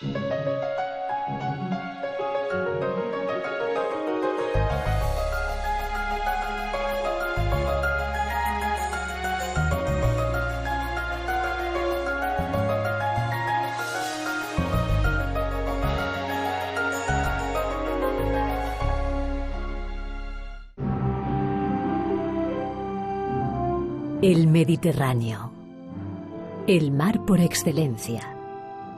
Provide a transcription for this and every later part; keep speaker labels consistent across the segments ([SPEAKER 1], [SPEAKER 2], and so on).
[SPEAKER 1] El Mediterráneo, el mar por excelencia,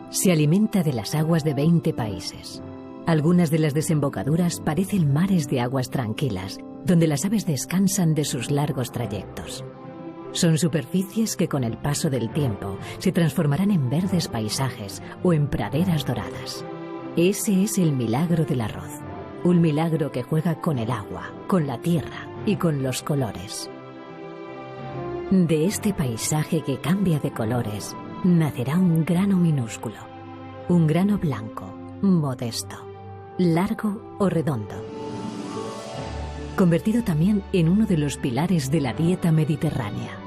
[SPEAKER 1] se alimenta de las aguas de 20 países. Algunas de las desembocaduras parecen mares de aguas tranquilas, donde las aves descansan de sus largos trayectos. Son superficies que con el paso del tiempo se transformarán en verdes paisajes o en praderas doradas. Ese es el milagro del arroz, un milagro que juega con el agua, con la tierra y con los colores. De este paisaje que cambia de colores, nacerá un grano minúsculo, un grano blanco, modesto, largo o redondo, convertido también en uno de los pilares de la dieta mediterránea.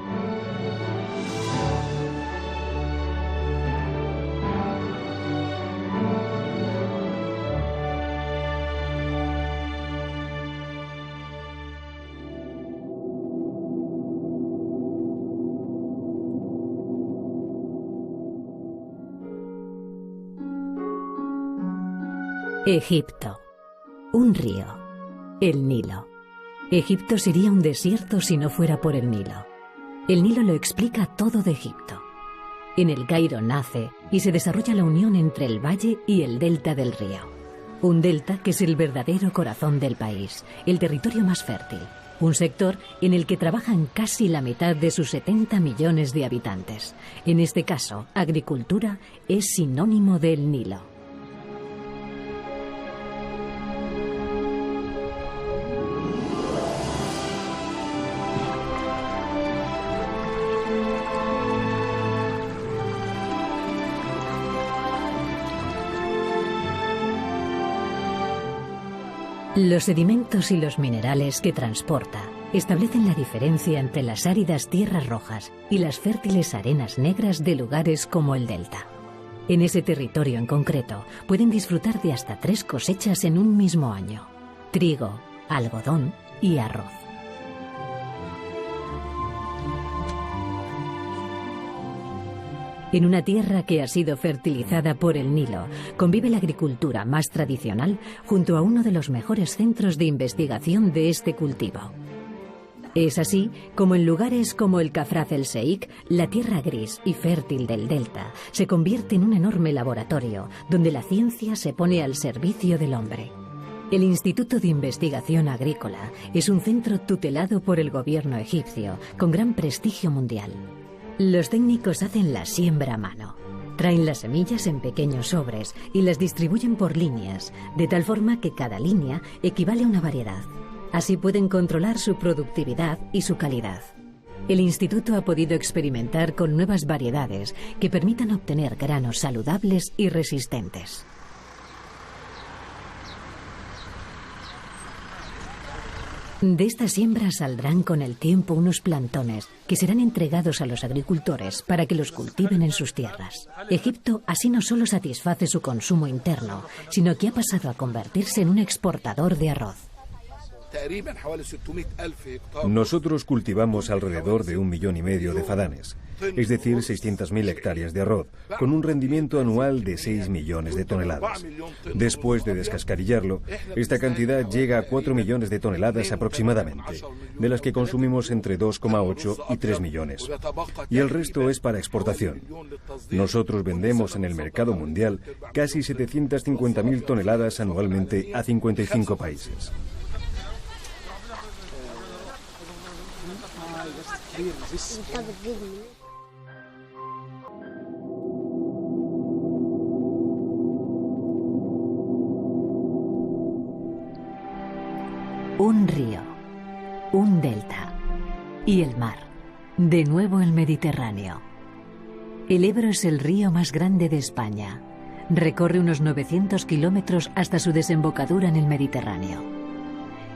[SPEAKER 1] Egipto. Un río. El Nilo. Egipto sería un desierto si no fuera por el Nilo. El Nilo lo explica todo de Egipto. En el Cairo nace y se desarrolla la unión entre el valle y el delta del río. Un delta que es el verdadero corazón del país, el territorio más fértil. Un sector en el que trabajan casi la mitad de sus 70 millones de habitantes. En este caso, agricultura es sinónimo del Nilo. Los sedimentos y los minerales que transporta establecen la diferencia entre las áridas tierras rojas y las fértiles arenas negras de lugares como el delta. En ese territorio en concreto pueden disfrutar de hasta 3 cosechas en un mismo año: trigo, algodón y arroz. En una tierra que ha sido fertilizada por el Nilo, convive la agricultura más tradicional junto a uno de los mejores centros de investigación de este cultivo. Es así como en lugares como el Kafr el Sheikh, la tierra gris y fértil del delta se convierte en un enorme laboratorio donde la ciencia se pone al servicio del hombre. El Instituto de Investigación Agrícola es un centro tutelado por el gobierno egipcio con gran prestigio mundial. Los técnicos hacen la siembra a mano. Traen las semillas en pequeños sobres y las distribuyen por líneas, de tal forma que cada línea equivale a una variedad. Así pueden controlar su productividad y su calidad. El instituto ha podido experimentar con nuevas variedades que permitan obtener granos saludables y resistentes. De esta siembra saldrán con el tiempo unos plantones que serán entregados a los agricultores para que los cultiven en sus tierras. Egipto así no solo satisface su consumo interno, sino que ha pasado a convertirse en un exportador de arroz.
[SPEAKER 2] Nosotros cultivamos alrededor de 1,5 millones de fadanes, es decir, 600.000 hectáreas de arroz, con un rendimiento anual de 6 millones de toneladas. Después de descascarillarlo, esta cantidad llega a 4 millones de toneladas aproximadamente, de las que consumimos entre 2,8 y 3 millones. Y el resto es para exportación. Nosotros vendemos en el mercado mundial casi 750.000 toneladas anualmente a 55 países.
[SPEAKER 1] Un río, un delta y el mar, de nuevo el Mediterráneo. El Ebro es el río más grande de España. Recorre unos 900 kilómetros hasta su desembocadura en el Mediterráneo.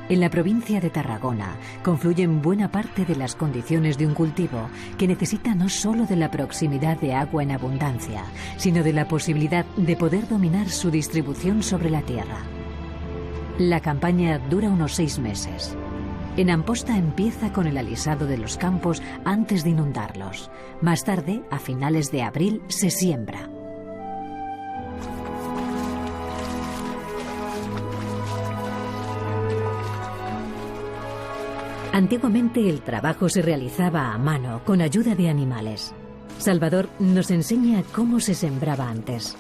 [SPEAKER 1] En la provincia de Tarragona confluyen buena parte de las condiciones de un cultivo que necesita no solo de la proximidad de agua en abundancia, sino de la posibilidad de poder dominar su distribución sobre la tierra. La campaña dura unos 6 meses. En Amposta empieza con el alisado de los campos antes de inundarlos. Más tarde, a finales de abril, se siembra. Antiguamente el trabajo se realizaba a mano, con ayuda de animales. Salvador nos enseña cómo se sembraba antes.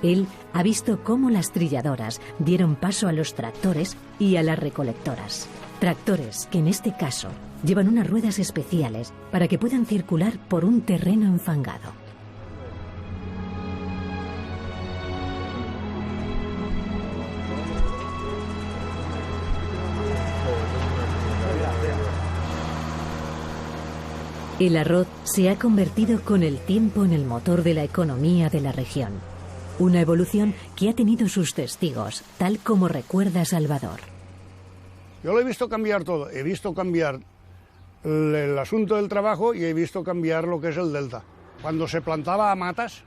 [SPEAKER 1] Él ha visto cómo las trilladoras dieron paso a los tractores y a las recolectoras. Tractores que en este caso llevan unas ruedas especiales para que puedan circular por un terreno enfangado. El arroz se ha convertido con el tiempo en el motor de la economía de la región. Una evolución que ha tenido sus testigos, tal como recuerda Salvador.
[SPEAKER 3] Yo lo he visto cambiar todo. He visto cambiar el asunto del trabajo y he visto cambiar lo que es el delta. Cuando se plantaba a matas,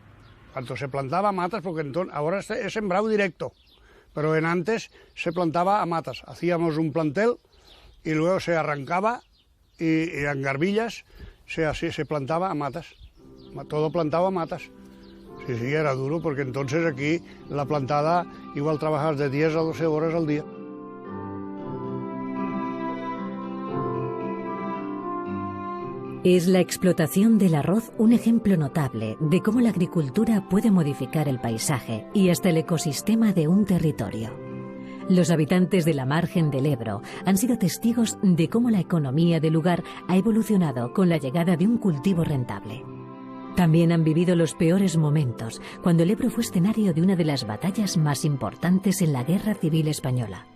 [SPEAKER 3] porque entonces, ahora es sembrado directo, pero en antes se plantaba a matas. Hacíamos un plantel y luego se arrancaba y en garbillas se plantaba a matas, todo plantado a matas. Sí, era duro, porque entonces aquí la plantada igual trabajas de 10 a 12 horas al día.
[SPEAKER 1] Es la explotación del arroz un ejemplo notable de cómo la agricultura puede modificar el paisaje y hasta el ecosistema de un territorio. Los habitantes de la margen del Ebro han sido testigos de cómo la economía del lugar ha evolucionado con la llegada de un cultivo rentable. También han vivido los peores momentos, cuando el Ebro fue escenario de una de las batallas más importantes en la Guerra Civil Española.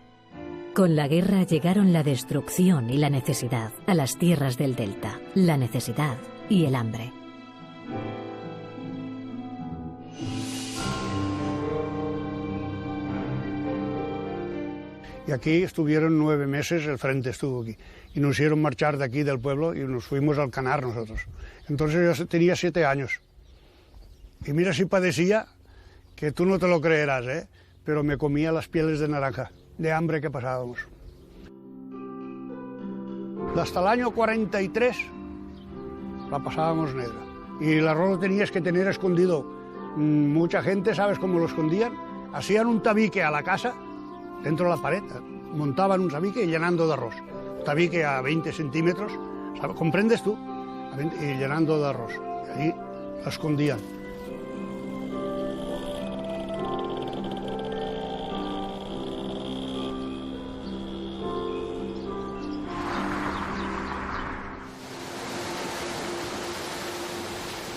[SPEAKER 1] Con la guerra llegaron la destrucción y la necesidad a las tierras del delta, la necesidad y el hambre.
[SPEAKER 3] Y aquí estuvieron 9 meses, el frente estuvo aquí. Y nos hicieron marchar de aquí del pueblo y nos fuimos al Canar nosotros. Entonces yo tenía 7 años. Y mira si padecía, que tú no te lo creerás, pero me comía las pieles de naranja, de hambre que pasábamos. Hasta el año 43 la pasábamos negra. Y el arroz lo tenías que tener escondido. Mucha gente, ¿sabes cómo lo escondían? Hacían un tabique a la casa, dentro de la pared, montaban un tabique llenando de arroz. Tabique a 20 centímetros, ¿sabes? ¿Comprendes tú? Y llenando de arroz. Y ahí la escondían.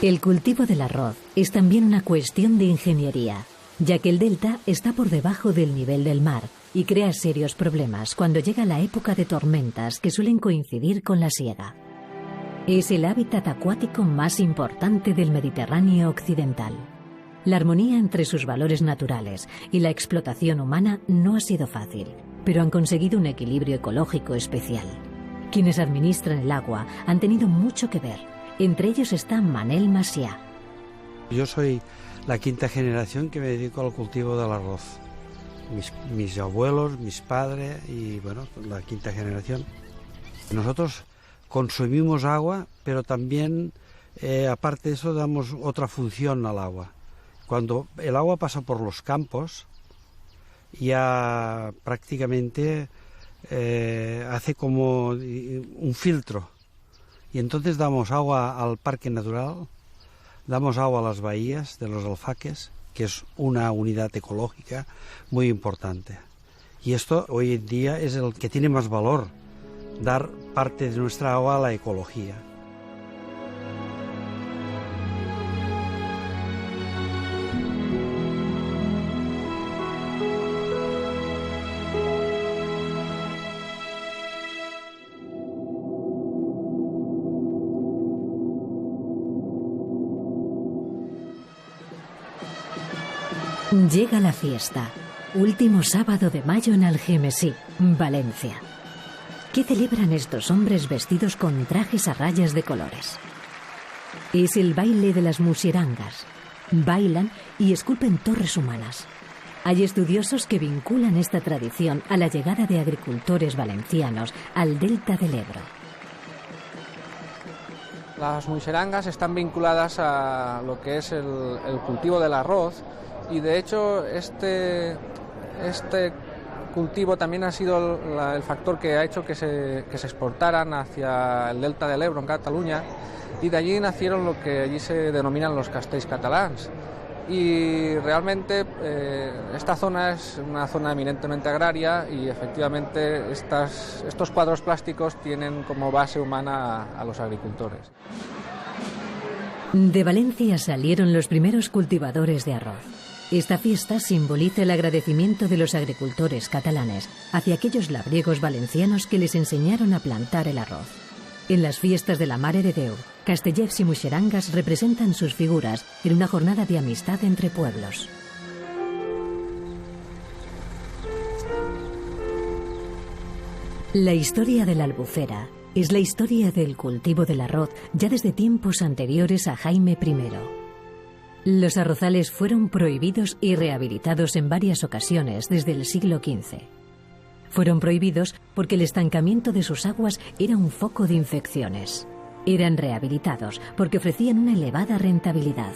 [SPEAKER 1] El cultivo del arroz es también una cuestión de ingeniería, ya que el delta está por debajo del nivel del mar y crea serios problemas cuando llega la época de tormentas que suelen coincidir con la siega. Es el hábitat acuático más importante del Mediterráneo occidental. La armonía entre sus valores naturales y la explotación humana no ha sido fácil, pero han conseguido un equilibrio ecológico especial. Quienes administran el agua han tenido mucho que ver. Entre ellos está Manel Macià.
[SPEAKER 4] Yo soy la 5ª generación que me dedico al cultivo del arroz. Mis abuelos, mis padres y bueno, la 5ª generación. Nosotros consumimos agua, pero también, aparte de eso, damos otra función al agua. Cuando el agua pasa por los campos, ya prácticamente hace como un filtro. Y entonces damos agua al parque natural, damos agua a las bahías de los alfaques, que es una unidad ecológica muy importante. Y esto hoy en día es el que tiene más valor, dar parte de nuestra agua a la ecología.
[SPEAKER 1] Llega la fiesta. Último sábado de mayo en Algemesí, Valencia. ¿Qué celebran estos hombres vestidos con trajes a rayas de colores? Es el baile de las musierangas. Bailan y esculpen torres humanas. Hay estudiosos que vinculan esta tradición a la llegada de agricultores valencianos al delta del Ebro.
[SPEAKER 5] Las musierangas están vinculadas a lo que es el cultivo del arroz y de hecho este cultivo también ha sido el factor que ha hecho que se exportaran hacia el delta del Ebro en Cataluña y de allí nacieron lo que allí se denominan los castells catalans. Y realmente esta zona es una zona eminentemente agraria y efectivamente estos cuadros plásticos tienen como base humana a los agricultores.
[SPEAKER 1] De Valencia salieron los primeros cultivadores de arroz. Esta fiesta simboliza el agradecimiento de los agricultores catalanes hacia aquellos labriegos valencianos que les enseñaron a plantar el arroz. En las fiestas de la Mare de Déu, castellers y muixerangas representan sus figuras en una jornada de amistad entre pueblos. La historia de la Albufera es la historia del cultivo del arroz ya desde tiempos anteriores a Jaime I. Los arrozales fueron prohibidos y rehabilitados en varias ocasiones desde el siglo XV. Fueron prohibidos porque el estancamiento de sus aguas era un foco de infecciones. Eran rehabilitados porque ofrecían una elevada rentabilidad.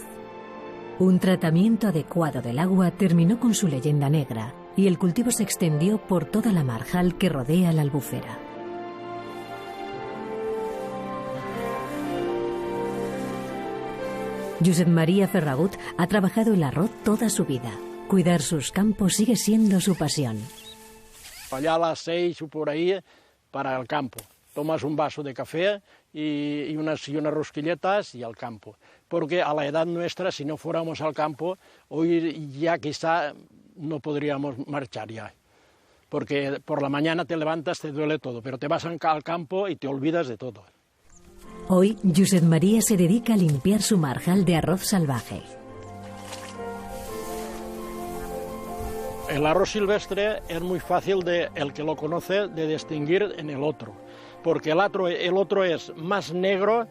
[SPEAKER 1] Un tratamiento adecuado del agua terminó con su leyenda negra y el cultivo se extendió por toda la marjal que rodea la Albufera. Josep María Ferragut ha trabajado el arroz toda su vida. Cuidar sus campos sigue siendo su pasión.
[SPEAKER 6] Allá a las 6 o por ahí para el campo. Tomas un vaso de café y unas rosquilletas y al campo. Porque a la edad nuestra, si no fuéramos al campo, hoy ya quizá no podríamos marchar ya. Porque por la mañana te levantas, te duele todo, pero te vas al campo y te olvidas de todo.
[SPEAKER 1] Hoy, Josep María se dedica a limpiar su marjal de arroz salvaje.
[SPEAKER 6] El arroz silvestre es muy fácil, el que lo conoce, de distinguir en el otro. Porque el otro es más negro,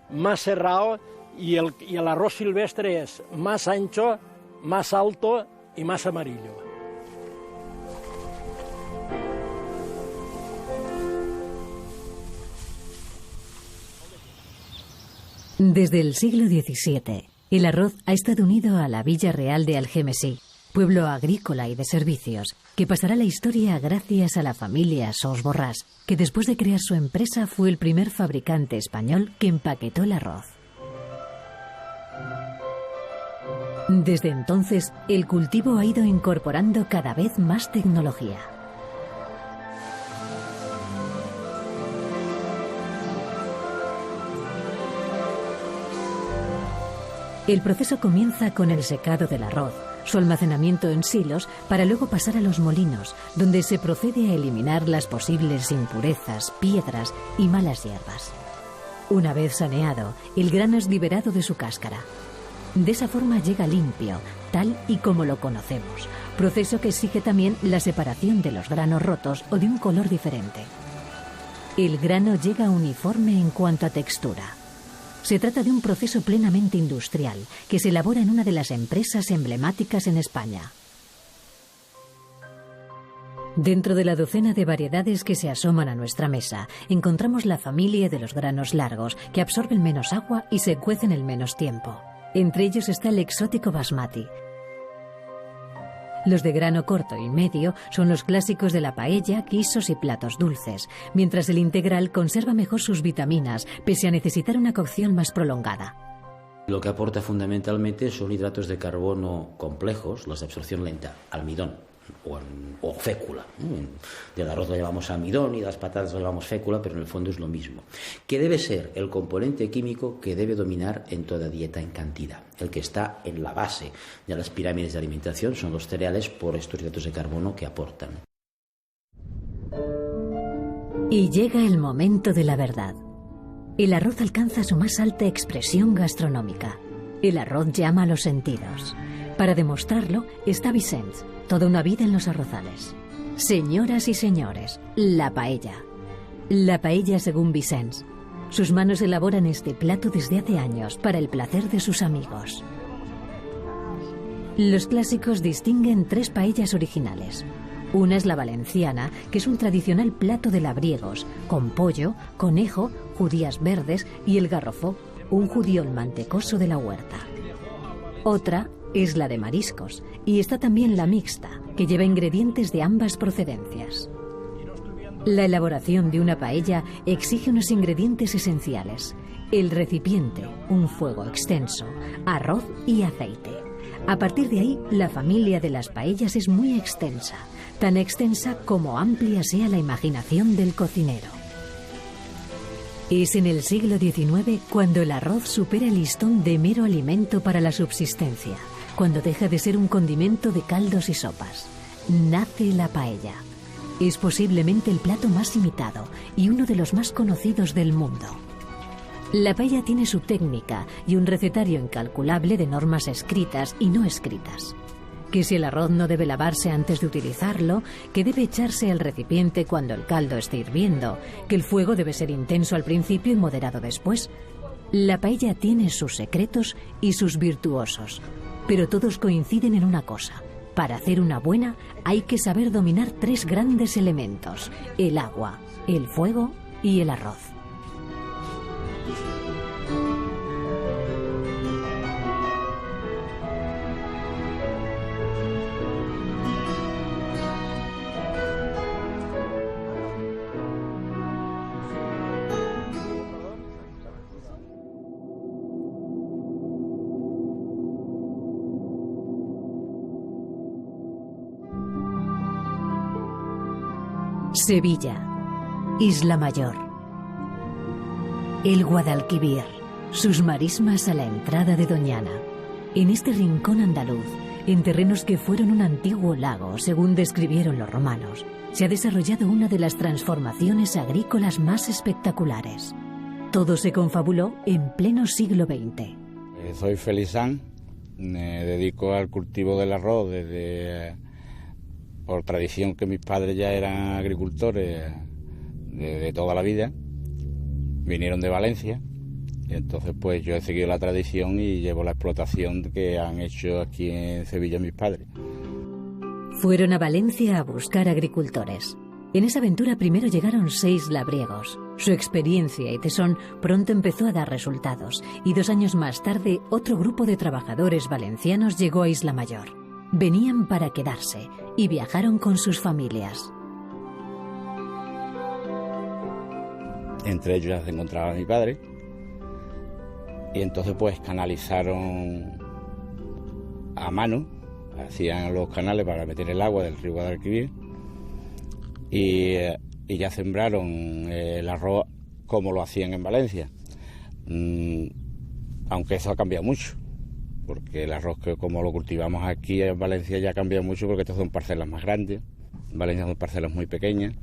[SPEAKER 6] más cerrado, y el arroz silvestre es más ancho, más alto y más amarillo.
[SPEAKER 1] Desde el siglo XVII, el arroz ha estado unido a la Villa Real de Algemesí, pueblo agrícola y de servicios, que pasará a la historia gracias a la familia Sos Borràs, que después de crear su empresa fue el primer fabricante español que empaquetó el arroz. Desde entonces, el cultivo ha ido incorporando cada vez más tecnología. El proceso comienza con el secado del arroz, su almacenamiento en silos para luego pasar a los molinos, donde se procede a eliminar las posibles impurezas, piedras y malas hierbas. Una vez saneado, el grano es liberado de su cáscara. De esa forma llega limpio, tal y como lo conocemos, proceso que exige también la separación de los granos rotos o de un color diferente. El grano llega uniforme en cuanto a textura. Se trata de un proceso plenamente industrial que se elabora en una de las empresas emblemáticas en España. Dentro de la docena de variedades que se asoman a nuestra mesa, encontramos la familia de los granos largos, que absorben menos agua y se cuecen en menos tiempo. Entre ellos está el exótico basmati. Los de grano corto y medio son los clásicos de la paella, guisos y platos dulces, mientras el integral conserva mejor sus vitaminas, pese a necesitar una cocción más prolongada.
[SPEAKER 7] Lo que aporta fundamentalmente son hidratos de carbono complejos, los de absorción lenta, almidón o fécula. Del arroz lo llamamos almidón y de las patatas lo llamamos fécula, pero en el fondo es lo mismo. Que debe ser el componente químico que debe dominar en toda dieta en cantidad. El que está en la base de las pirámides de alimentación son los cereales por estos hidratos de carbono que aportan.
[SPEAKER 1] Y llega el momento de la verdad. El arroz alcanza su más alta expresión gastronómica. El arroz llama a los sentidos. Para demostrarlo está Vicens, toda una vida en los arrozales. Señoras y señores, la paella. La paella según Vicens. Sus manos elaboran este plato desde hace años para el placer de sus amigos. Los clásicos distinguen 3 paellas originales. Una es la valenciana, que es un tradicional plato de labriegos, con pollo, conejo, judías verdes y el garrofó, un judíol mantecoso de la huerta. Otra es la de mariscos, y está también la mixta, que lleva ingredientes de ambas procedencias. La elaboración de una paella exige unos ingredientes esenciales: el recipiente, un fuego extenso, arroz y aceite. A partir de ahí, la familia de las paellas es muy extensa, tan extensa como amplia sea la imaginación del cocinero. Es en el siglo XIX cuando el arroz supera el listón de mero alimento para la subsistencia, cuando deja de ser un condimento de caldos y sopas. Nace la paella. Es posiblemente el plato más imitado y uno de los más conocidos del mundo. La paella tiene su técnica y un recetario incalculable de normas escritas y no escritas. Que si el arroz no debe lavarse antes de utilizarlo, que debe echarse al recipiente cuando el caldo esté hirviendo, que el fuego debe ser intenso al principio y moderado después. La paella tiene sus secretos y sus virtuosos, pero todos coinciden en una cosa: para hacer una buena hay que saber dominar 3 grandes elementos: el agua, el fuego y el arroz. Sevilla, Isla Mayor. El Guadalquivir, sus marismas a la entrada de Doñana. En este rincón andaluz, en terrenos que fueron un antiguo lago, según describieron los romanos, se ha desarrollado una de las transformaciones agrícolas más espectaculares. Todo se confabuló en pleno siglo XX.
[SPEAKER 8] Soy felizán, me dedico al cultivo del arroz por tradición, que mis padres ya eran agricultores de toda la vida, vinieron de Valencia, y entonces pues yo he seguido la tradición y llevo la explotación que han hecho aquí en Sevilla mis padres.
[SPEAKER 1] Fueron a Valencia a buscar agricultores. En esa aventura primero llegaron 6 labriegos. Su experiencia y tesón pronto empezó a dar resultados, y 2 años más tarde otro grupo de trabajadores valencianos llegó a Isla Mayor. Venían para quedarse y viajaron con sus familias.
[SPEAKER 8] Entre ellos ya se encontraba mi padre, y entonces pues canalizaron a mano, hacían los canales para meter el agua del río Guadalquivir, y ya sembraron el arroz como lo hacían en Valencia, aunque eso ha cambiado mucho, porque el arroz que como lo cultivamos aquí en Valencia ya ha cambiado mucho, porque estas son parcelas más grandes. En Valencia son parcelas muy pequeñas,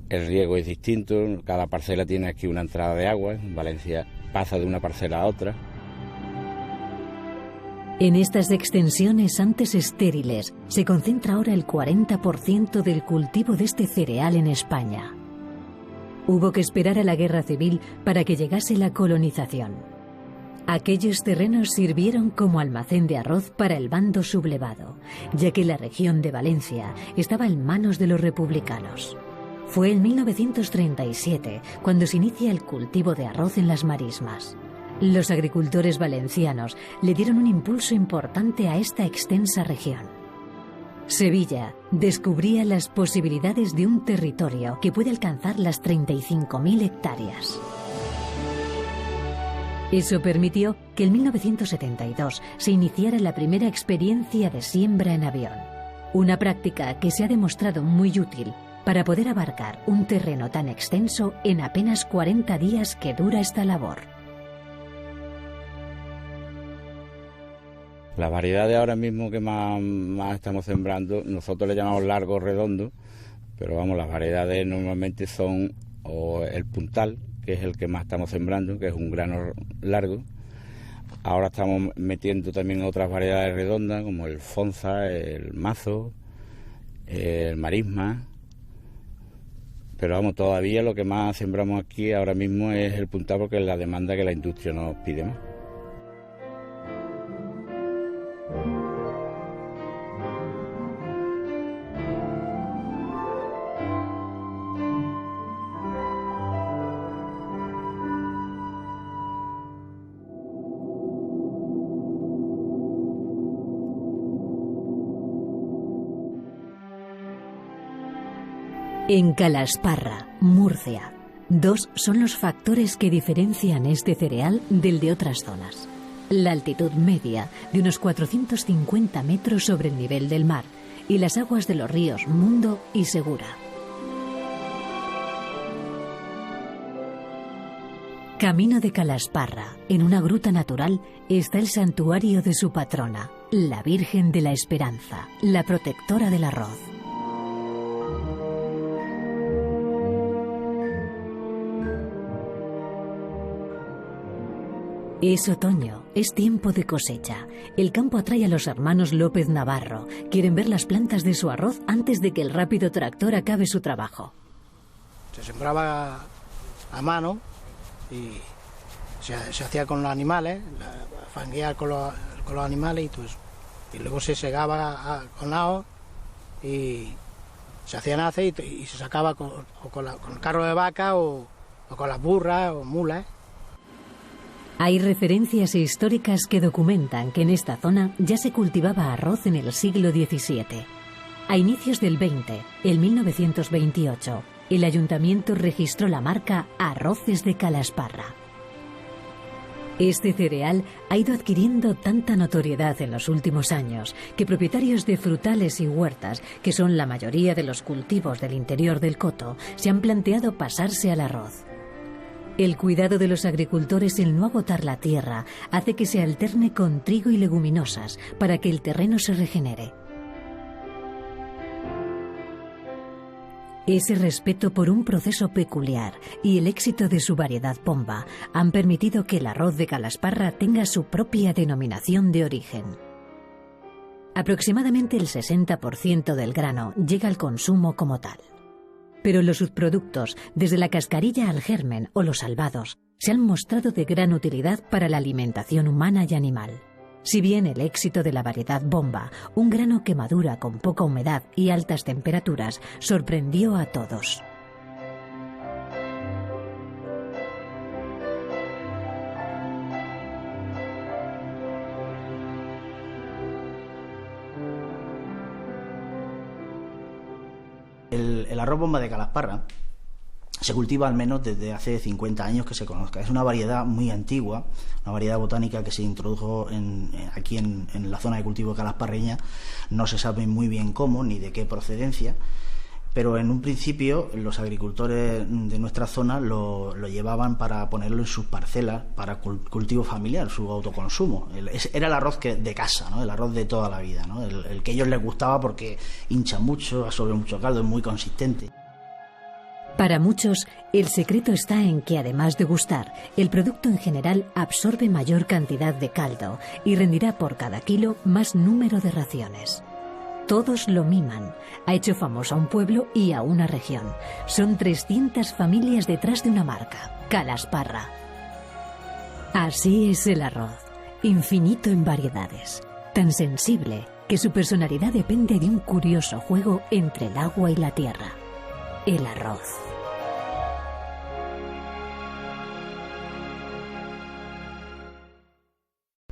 [SPEAKER 8] el riego es distinto, cada parcela tiene aquí una entrada de agua. En Valencia pasa de una parcela a otra.
[SPEAKER 1] En estas extensiones antes estériles se concentra ahora el 40% del cultivo de este cereal en España. Hubo que esperar a la guerra civil para que llegase la colonización. Aquellos terrenos sirvieron como almacén de arroz para el bando sublevado, ya que la región de Valencia estaba en manos de los republicanos. Fue en 1937 cuando se inicia el cultivo de arroz en las marismas. Los agricultores valencianos le dieron un impulso importante a esta extensa región. Sevilla descubría las posibilidades de un territorio que puede alcanzar las 35.000 hectáreas. Eso permitió que en 1972 se iniciara la primera experiencia de siembra en avión, una práctica que se ha demostrado muy útil para poder abarcar un terreno tan extenso en apenas 40 días que dura esta labor.
[SPEAKER 8] Las variedades ahora mismo que más estamos sembrando, nosotros le llamamos largo redondo, pero vamos, las variedades normalmente son o el puntal, que es el que más estamos sembrando, que es un grano largo. Ahora estamos metiendo también otras variedades redondas, como el fonza, el mazo, el marisma, Pero vamos, todavía lo que más sembramos aquí ahora mismo es el puntal, porque es la demanda que la industria nos pide más.
[SPEAKER 1] En Calasparra, Murcia, dos son los factores que diferencian este cereal del de otras zonas. La altitud media, de unos 450 metros sobre el nivel del mar, y las aguas de los ríos Mundo y Segura. Camino de Calasparra, en una gruta natural, está el santuario de su patrona, la Virgen de la Esperanza, la protectora del arroz. Es otoño, es tiempo de cosecha. El campo atrae a los hermanos López Navarro. Quieren ver las plantas de su arroz antes de que el rápido tractor acabe su trabajo.
[SPEAKER 9] Se sembraba a mano y se hacía con los animales, fanguear con los animales y todo eso. Y luego se segaba con nao y se hacían aceite y se sacaba con el carro de vaca o con las burras o mulas.
[SPEAKER 1] Hay referencias históricas que documentan que en esta zona ya se cultivaba arroz en el siglo XVII. A inicios del XX, en 1928, el ayuntamiento registró la marca Arroces de Calasparra. Este cereal ha ido adquiriendo tanta notoriedad en los últimos años que propietarios de frutales y huertas, que son la mayoría de los cultivos del interior del coto, se han planteado pasarse al arroz. El cuidado de los agricultores en no agotar la tierra hace que se alterne con trigo y leguminosas para que el terreno se regenere. Ese respeto por un proceso peculiar y el éxito de su variedad bomba han permitido que el arroz de Calasparra tenga su propia denominación de origen. Aproximadamente el 60% del grano llega al consumo como tal. Pero los subproductos, desde la cascarilla al germen o los salvados, se han mostrado de gran utilidad para la alimentación humana y animal. Si bien el éxito de la variedad bomba, un grano que madura con poca humedad y altas temperaturas, sorprendió a todos.
[SPEAKER 10] El arroz bomba de Calasparra se cultiva al menos desde hace 50 años que se conozca. Es una variedad muy antigua, una variedad botánica que se introdujo aquí en la zona de cultivo calasparreña. No se sabe muy bien cómo ni de qué procedencia, pero en un principio los agricultores de nuestra zona lo llevaban para ponerlo en sus parcelas para cultivo familiar, su autoconsumo. Era el arroz de casa, ¿no? El arroz de toda la vida, ¿no? El que a ellos les gustaba porque hincha mucho, absorbe mucho caldo, es muy consistente.
[SPEAKER 1] Para muchos, el secreto está en que, además de gustar, el producto en general absorbe mayor cantidad de caldo y rendirá por cada kilo más número de raciones. Todos lo miman. Ha hecho famoso a un pueblo y a una región. Son 300 familias detrás de una marca, Calasparra. Así es el arroz, infinito en variedades, tan sensible que su personalidad depende de un curioso juego entre el agua y la tierra. El arroz.